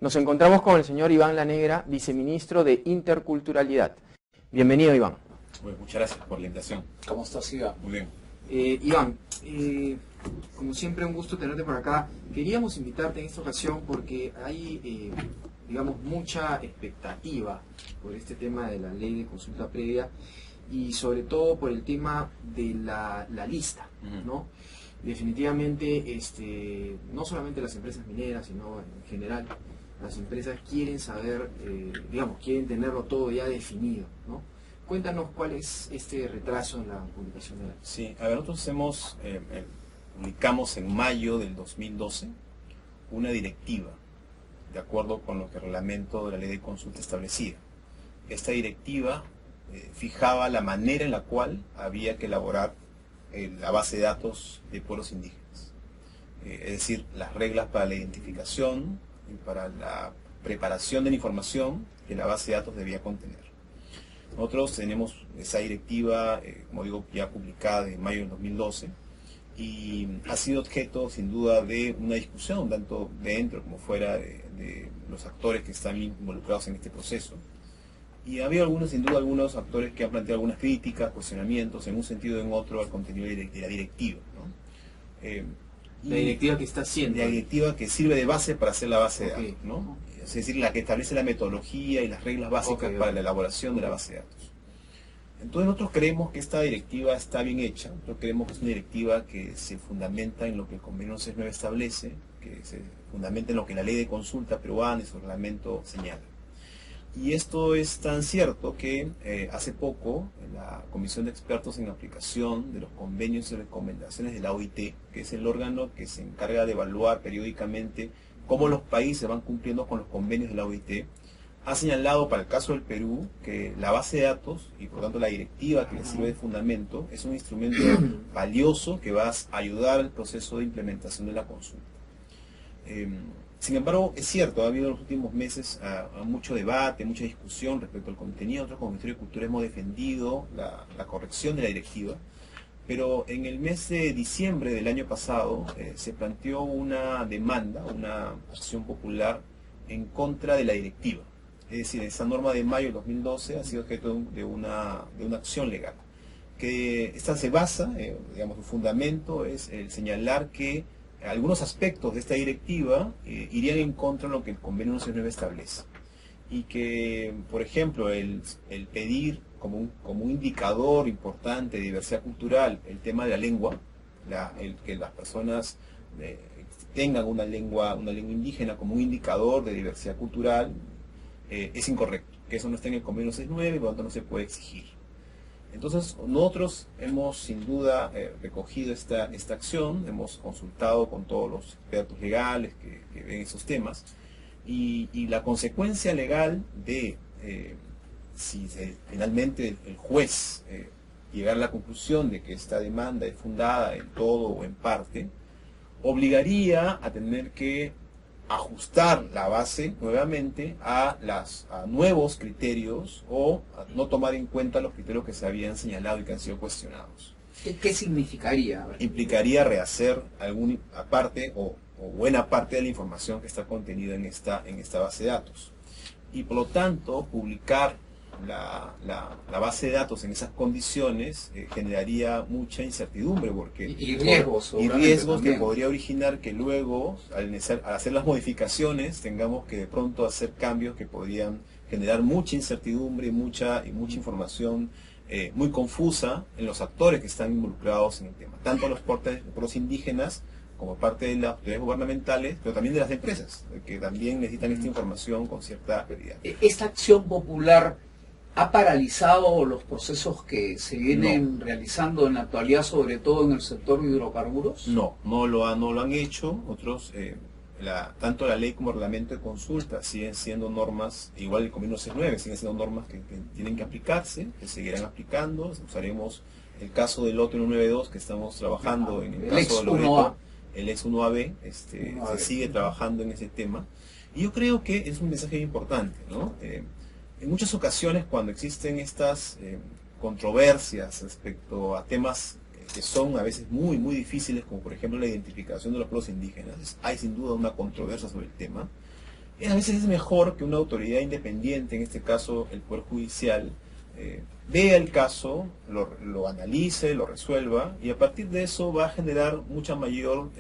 Nos encontramos con el señor Iván Lanegra, viceministro de Interculturalidad. Bienvenido, Iván. Bueno, muchas gracias por la invitación. ¿Cómo estás, Iván? Muy bien. Iván, como siempre un gusto tenerte por acá. Queríamos invitarte en esta ocasión porque hay, digamos, mucha expectativa por este tema de la ley de consulta previa y sobre todo por el tema de la lista, ¿no? Definitivamente, no solamente las empresas mineras, sino en general, las empresas quieren saber, quieren tenerlo todo ya definido, ¿no? Cuéntanos cuál es este retraso en la publicación de la ley. Sí, a ver, nosotros publicamos en mayo del 2012 una directiva, de acuerdo con lo que el reglamento de la ley de consulta establecía. Esta directiva fijaba la manera en la cual había que elaborar la base de datos de pueblos indígenas. Es decir, las reglas para la identificación y para la preparación de la información que la base de datos debía contener. Nosotros tenemos esa directiva, como digo, ya publicada en mayo del 2012 y ha sido objeto sin duda de una discusión, tanto dentro como fuera de los actores que están involucrados en este proceso. Y ha habido sin duda algunos actores que han planteado algunas críticas, cuestionamientos, en un sentido o en otro, al contenido de la directiva, ¿no? La directiva que está haciendo. La directiva que sirve de base para hacer la base de datos, ¿no? Es decir, la que establece la metodología y las reglas básicas para la elaboración de la base de datos. Entonces nosotros creemos que esta directiva está bien hecha, nosotros creemos que es una directiva que se fundamenta en lo que el convenio 69 establece, que se fundamenta en lo que la ley de consulta peruana y su reglamento señala. Y esto es tan cierto que hace poco la Comisión de Expertos en Aplicación de los Convenios y Recomendaciones de la OIT, que es el órgano que se encarga de evaluar periódicamente cómo los países van cumpliendo con los convenios de la OIT, ha señalado para el caso del Perú que la base de datos y por tanto la directiva que le sirve de fundamento es un instrumento valioso que va a ayudar al proceso de implementación de la consulta. Sin embargo, es cierto, ha habido en los últimos meses mucho debate, mucha discusión respecto al contenido. Nosotros como Ministerio de Cultura hemos defendido la corrección de la directiva, pero en el mes de diciembre del año pasado se planteó una demanda, una acción popular en contra de la directiva. Es decir, esa norma de mayo del 2012 ha sido objeto de una acción legal. Que esta se basa, su fundamento es el señalar que algunos aspectos de esta directiva irían en contra de lo que el convenio 69 establece. Y que, por ejemplo, el pedir como un indicador importante de diversidad cultural el tema de la lengua, el que las personas tengan una lengua indígena como un indicador de diversidad cultural, es incorrecto, que eso no está en el convenio 69 y por lo tanto no se puede exigir. Entonces nosotros hemos sin duda recogido esta acción, hemos consultado con todos los expertos legales que ven esos temas y la consecuencia legal de si finalmente el juez llegara a la conclusión de que esta demanda es fundada en todo o en parte, obligaría a tener que ajustar la base nuevamente a nuevos criterios o a no tomar en cuenta los criterios que se habían señalado y que han sido cuestionados. ¿Qué significaría? Implicaría rehacer alguna parte o buena parte de la información que está contenida en esta base de datos. Y por lo tanto, publicar la base de datos en esas condiciones generaría mucha incertidumbre y riesgos que podría originar que luego al hacer las modificaciones tengamos que de pronto hacer cambios que podrían generar mucha incertidumbre y mucha información muy confusa en los actores que están involucrados en el tema, tanto los pueblos indígenas como parte de las autoridades gubernamentales, pero también de las empresas, que también necesitan esta información con cierta prioridad. Esta acción popular ¿ha paralizado los procesos que se vienen realizando en la actualidad, sobre todo en el sector de hidrocarburos? No lo han hecho. Otros, tanto la ley como el reglamento de consulta siguen siendo normas, igual el convenio 69, siguen siendo normas que tienen que aplicarse, que seguirán aplicando. Usaremos el caso del lote 192 que estamos trabajando en el caso de Loreto, el ex 1AB, se sigue trabajando en ese tema. Y yo creo que es un mensaje importante, ¿no? En muchas ocasiones cuando existen estas controversias respecto a temas que son a veces muy difíciles, como por ejemplo la identificación de los pueblos indígenas, hay sin duda una controversia sobre el tema, A veces es mejor que una autoridad independiente, en este caso el Poder Judicial, vea el caso, lo analice, lo resuelva, y a partir de eso va a generar mucha mayor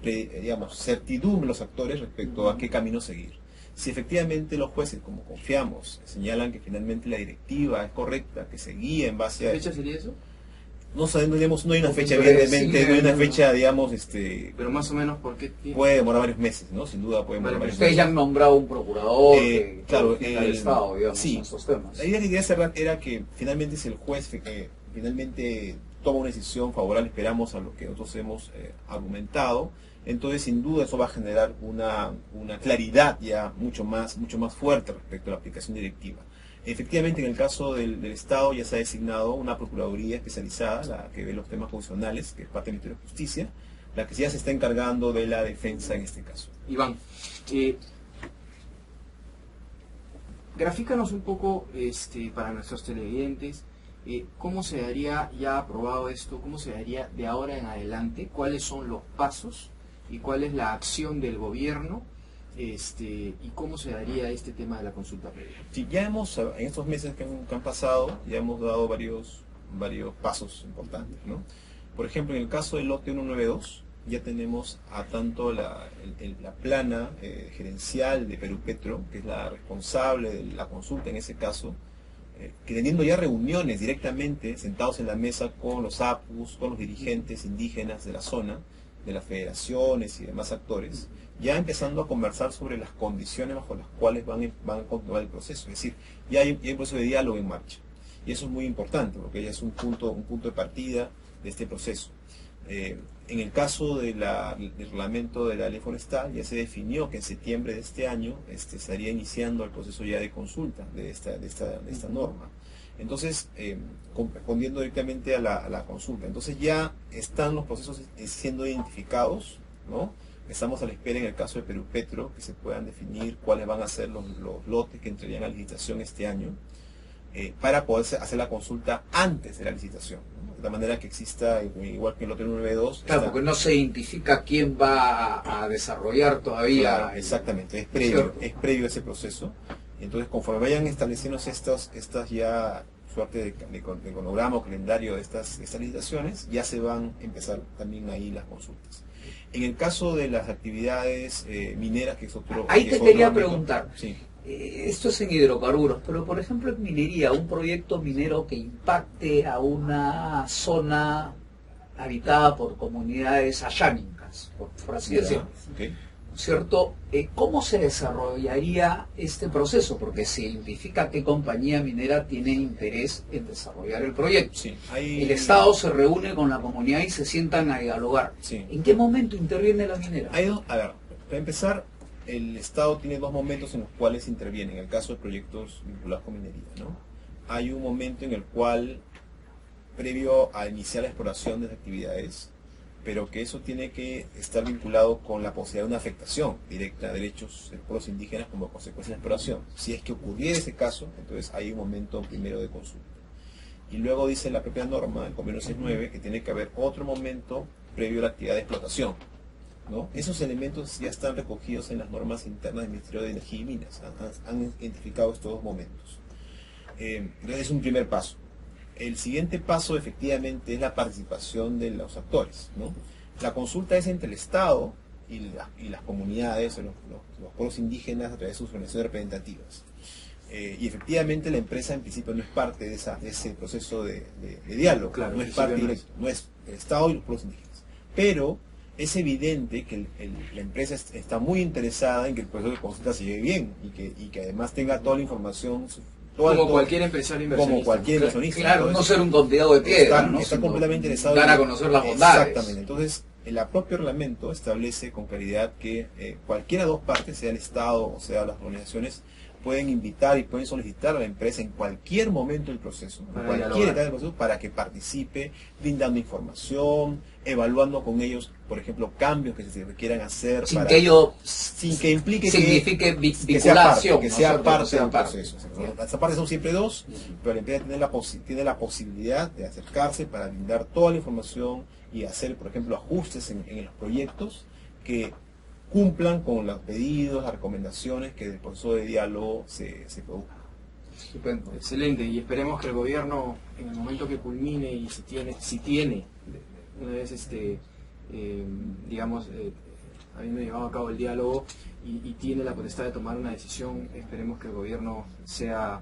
digamos, certidumbre en los actores respecto a qué camino seguir. Si efectivamente los jueces, como confiamos, señalan que finalmente la directiva es correcta, que se guía en base a... ¿Qué fecha sería eso? No sabemos, no hay una fecha, evidentemente, no hay una fecha, digamos, pero más o menos, ¿por qué tiempo? Puede demorar varios meses, ¿no? Sin duda puede demorar varios meses. Ustedes ya han nombrado un procurador claro, del Estado, digamos, sí, en esos temas. La idea que quería cerrar era que finalmente si el juez finalmente toma una decisión favorable, esperamos a lo que nosotros hemos argumentado, entonces sin duda eso va a generar una claridad ya mucho más fuerte respecto a la aplicación directiva. Efectivamente, en el caso del Estado ya se ha designado una Procuraduría especializada, la que ve los temas constitucionales, que es parte del Ministerio de Justicia, la que ya se está encargando de la defensa en este caso. Iván, grafícanos un poco para nuestros televidentes, cómo se daría, ya aprobado esto, cómo se daría de ahora en adelante, cuáles son los pasos y cuál es la acción del gobierno, y cómo se daría este tema de la consulta previa. Sí, ya hemos, en estos meses que han pasado, ya hemos dado varios pasos importantes, ¿no? Por ejemplo, en el caso del lote 192, ya tenemos a tanto la plana gerencial de Perú Petro, que es la responsable de la consulta en ese caso, que teniendo ya reuniones directamente, sentados en la mesa con los APUs, con los dirigentes indígenas de la zona, de las federaciones y demás actores, ya empezando a conversar sobre las condiciones bajo las cuales van a continuar el proceso. Es decir, ya hay un proceso de diálogo en marcha. Y eso es muy importante, porque ya es un punto de partida de este proceso. En el caso del reglamento de la ley forestal, ya se definió que en septiembre de este año estaría iniciando el proceso ya de consulta de esta norma. Entonces, respondiendo directamente a la consulta. Entonces ya están los procesos siendo identificados, ¿no? Estamos a la espera en el caso de Perú Petro que se puedan definir cuáles van a ser los lotes que entrarían a licitación este año para poder hacer la consulta antes de la licitación, ¿no? De manera que exista, igual que el lote 192. Claro, porque no se identifica quién va a desarrollar todavía. Claro, exactamente, es previo a ese proceso. Entonces, conforme vayan estableciéndose estas ya suerte de cronograma o calendario de estas licitaciones, ya se van a empezar también ahí las consultas. En el caso de las actividades mineras, que es otro... Ahí te quería preguntar, sí. Esto es en hidrocarburos, pero por ejemplo en minería, un proyecto minero que impacte a una zona habitada por comunidades ayánicas, por así decirlo. Okay. ¿Cierto? ¿Cómo se desarrollaría este proceso? Porque se identifica qué compañía minera tiene interés en desarrollar el proyecto. Sí, el Estado se reúne con la comunidad y se sientan a dialogar. Sí. ¿En qué momento interviene la minera? A ver, para empezar, el Estado tiene dos momentos en los cuales interviene, en el caso de proyectos vinculados con minería, ¿no? Hay un momento en el cual, previo a iniciar la exploración de las actividades, pero que eso tiene que estar vinculado con la posibilidad de una afectación directa a derechos de los pueblos indígenas como consecuencia de la exploración. Si es que ocurriera ese caso, entonces hay un momento primero de consulta. Y luego dice la propia norma, el convenio 69, que tiene que haber otro momento previo a la actividad de explotación, ¿no? Esos elementos ya están recogidos en las normas internas del Ministerio de Energía y Minas, han identificado estos dos momentos. Entonces es un primer paso. El siguiente paso efectivamente es la participación de los actores, ¿no? La consulta es entre el Estado y las comunidades, los pueblos indígenas a través de sus organizaciones representativas. Y efectivamente la empresa en principio no es parte de ese proceso de diálogo, claro, no es parte directa, no es el Estado y los pueblos indígenas. Pero es evidente que la empresa está muy interesada en que el proceso de consulta se lleve bien y que además tenga toda la información. Como cualquier empresario inversionista. Como cualquier inversionista. Claro, entonces, no ser un convidado de piedra. Está completamente interesado. Dar a conocer las bondades. Exactamente. Entonces, el propio reglamento establece con claridad que cualquiera de dos partes, sea el Estado o sea las organizaciones, pueden invitar y pueden solicitar a la empresa en cualquier momento del proceso, en cualquier etapa del proceso, para que participe, brindando información, evaluando con ellos, por ejemplo, cambios que se requieran hacer, sin que ello implique signifique vinculación, que sea parte del proceso. Las partes son siempre dos, pero la empresa tiene la posibilidad de acercarse para brindar toda la información y hacer, por ejemplo, ajustes en los proyectos que cumplan con los pedidos, las recomendaciones que del proceso de diálogo se produzca. Estupendo, excelente, y esperemos que el gobierno, en el momento que culmine y si tiene una vez habiendo llevado a cabo el diálogo y tiene la potestad de tomar una decisión, esperemos que el gobierno sea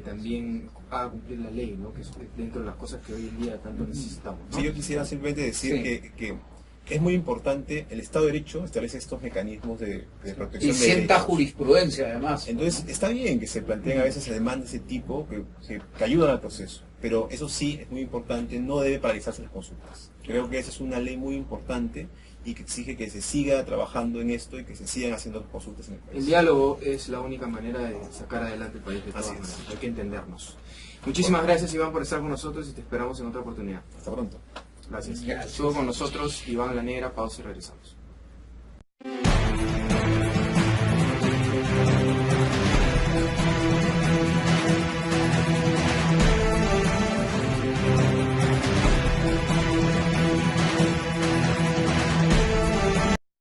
también haga cumplir la ley, ¿no? Que es dentro de las cosas que hoy en día tanto necesitamos, ¿no? Sí, yo quisiera simplemente decir que es muy importante, el Estado de Derecho establece estos mecanismos de protección y de sienta derechos. jurisprudencia además. Entonces está bien que se planteen a veces demandas de ese tipo que ayudan al proceso, pero eso sí es muy importante, no debe paralizarse las consultas. Creo que esa es una ley muy importante y que exige que se siga trabajando en esto y que se sigan haciendo consultas en el país. El diálogo es la única manera de sacar adelante el país de todas maneras. Hay que entendernos. Muchísimas gracias, Iván, por estar con nosotros y te esperamos en otra oportunidad. Hasta pronto. Gracias. Estuvo con nosotros Iván La Negra, pausa y regresamos.